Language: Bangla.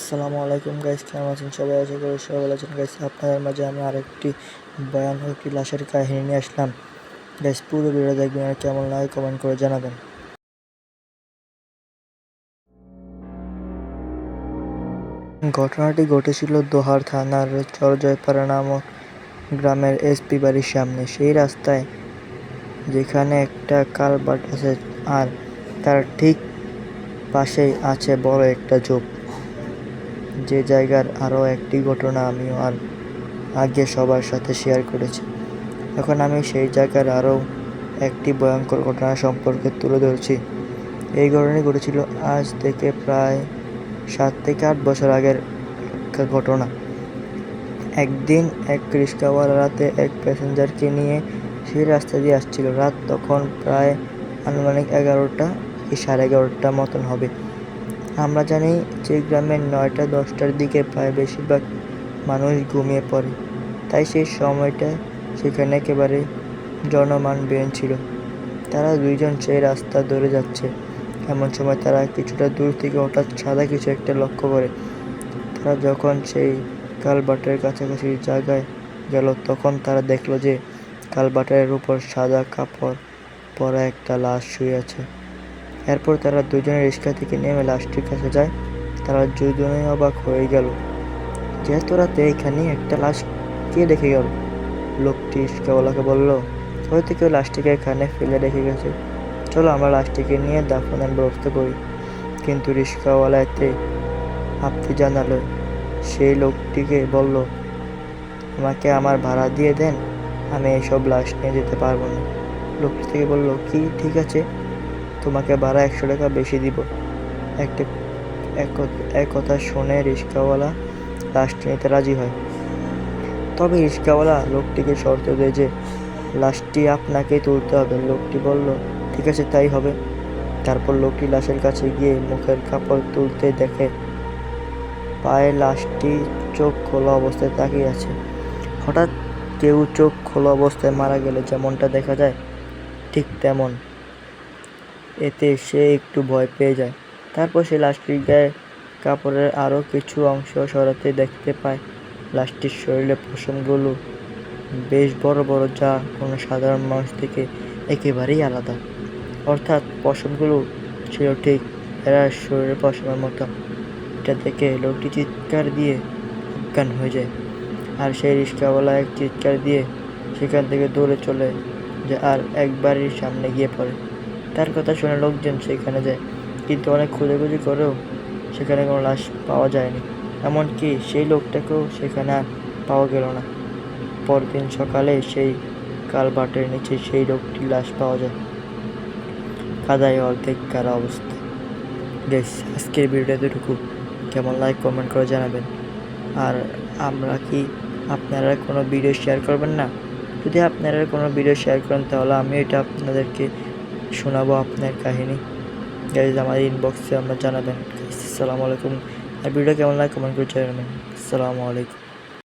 আসসালামু আলাইকুম গাইস, কেমন আছেন সবাই? আশা করি সবাই ভালো আছেন গাইস। আপনাদের মাঝে আমি আরেকটি ভয়ানক একটি লাশের কাহিনী নিয়ে আসলাম গাইস। পুরো ভিডিও দেখবেন আর কেমন লাগে কমেন্ট করে জানাবেন। ঘটনাটি ঘটেছিল দোহার থানার চরজয়পাড়া নামক গ্রামের এসপি বাড়ির সামনে। সেই রাস্তায় যেখানে একটা কালভার্ট আছে আর তার ঠিক পাশেই আছে বড় একটা ঝোপ, যে জায়গার আরও একটি ঘটনা আমিও আর আগে সবার সাথে শেয়ার করেছি। এখন আমি সেই জায়গার আরও একটি ভয়ঙ্কর ঘটনা সম্পর্কে তুলে ধরছি। এই ঘটনাটি ঘটেছিল আজ থেকে প্রায় 7 থেকে 8 বছর আগের ঘটনা। একদিন এক রিক্সাওয়ালা রাতে এক প্যাসেঞ্জারকে নিয়ে সেই রাস্তা দিয়ে আসছিল। রাত তখন প্রায় আনুমানিক 11টা কি 11:30 মতন হবে। আমরা জানি যে গ্রামের 9টা-10টার দিকে প্রায় বেশিরভাগ মানুষ ঘুমিয়ে পড়ে, তাই সেই সময়টা সেখানে একেবারে জনমানবহীন ছিল। তারা দুইজন সেই রাস্তা ধরে যাচ্ছে। এমন সময় তারা কিছুটা দূর থেকে হঠাৎ সাদা কিছু একটা লক্ষ্য করে। তারা যখন সেই কালভার্টের কাছাকাছি জায়গায় গেল, তখন তারা দেখল যে কালভার্টের উপর সাদা কাপড় পরা একটা লাশ শুয়ে আছে। এরপর তারা দুজনে রিক্সা থেকে নেমে লাশটির কাছে যায়। তারা দুজনেই অবাক হয়ে গেল যে এত রাতে এখানে একটা লাশ কে রেখে গেল। লোকটি রিক্সাওয়ালাকে বলল, হয়তো কেউ লাশটিকে এখানে ফেলে রেখে গেছে, চলো আমরা লাশটিকে নিয়ে দাফনের ব্যবস্থা করি। কিন্তু রিক্সাওয়ালা এতে আপত্তি জানালো। সেই লোকটিকে বলল, আমাকে আমার ভাড়া দিয়ে দেন, আমি এইসব লাশ নিয়ে যেতে পারবো না। লোকটি থেকে বলল, কি ঠিক আছে, তোমাকে ভাড়া 100 টাকা বেশি দিব। এক কথা শুনে রিক্সাওয়ালা লাশটি নিতে রাজি হয়। তবে রিক্সাওয়ালা লোকটিকে শর্ত দেয় যে লাশটি আপনাকেই তুলতে হবে। লোকটি বলল, ঠিক আছে, তাই হবে। তারপর লোকটি লাশের কাছে গিয়ে মুখের কাপড় তুলতে দেখে পায়ে লাশটি চোখ খোলা অবস্থায় তাকিয়ে আছে। হঠাৎ কেউ চোখ খোলা অবস্থায় মারা গেলে যেমনটা দেখা যায় ঠিক তেমন। এতে সে একটু ভয় পেয়ে যায়। তারপর সে লাশটির গায়ে কাপড়ের আরও কিছু অংশ সরাতে দেখতে পায় লাশটির শরীরের পশমগুলো বেশ বড় বড়, যা কোনো সাধারণ মানুষ থেকে একেবারেই আলাদা। অর্থাৎ পশমগুলো ছিল ঠিক ভেড়ার শরীরের পশমের মতো। এটা দেখে লোকটি চিৎকার দিয়ে অজ্ঞান হয়ে যায়। আর সেই রিক্সাওয়ালা এক চিৎকার দিয়ে সেখান থেকে দৌড়ে চলে যায় আর এক বাড়ির সামনে গিয়ে পড়ে। তার কথা শুনে লোকজন সেখানে যায়, কিন্তু অনেক খোঁজাখুঁজি করেও সেখানে কোনো লাশ পাওয়া যায়নি। এমনকি সেই লোকটাকেও সেখানে আর পাওয়া গেল না। পরদিন সকালে সেই কালভার্টের নিচে সেই লোকটির লাশ পাওয়া যায়, কাদায় অর্ধেক গাড়া অবস্থা। বেশ, আজকের ভিডিওটা এতটুকু। কেমন লাইক কমেন্ট করে জানাবেন। আর আপনারা কোনো ভিডিও শেয়ার করবেন না? যদি আপনারা কোনো ভিডিও শেয়ার করেন তাহলে আমি এটা আপনাদেরকে শোনাবো আপনার কাহিনী। গাইজ আমার ইনবক্সে আপনারা জানাবেন। আসসালামু আলাইকুম। আর ভিডিও কেমন লাগে কমেন্ট করে জানাবেন। আসসালামু আলাইকুম।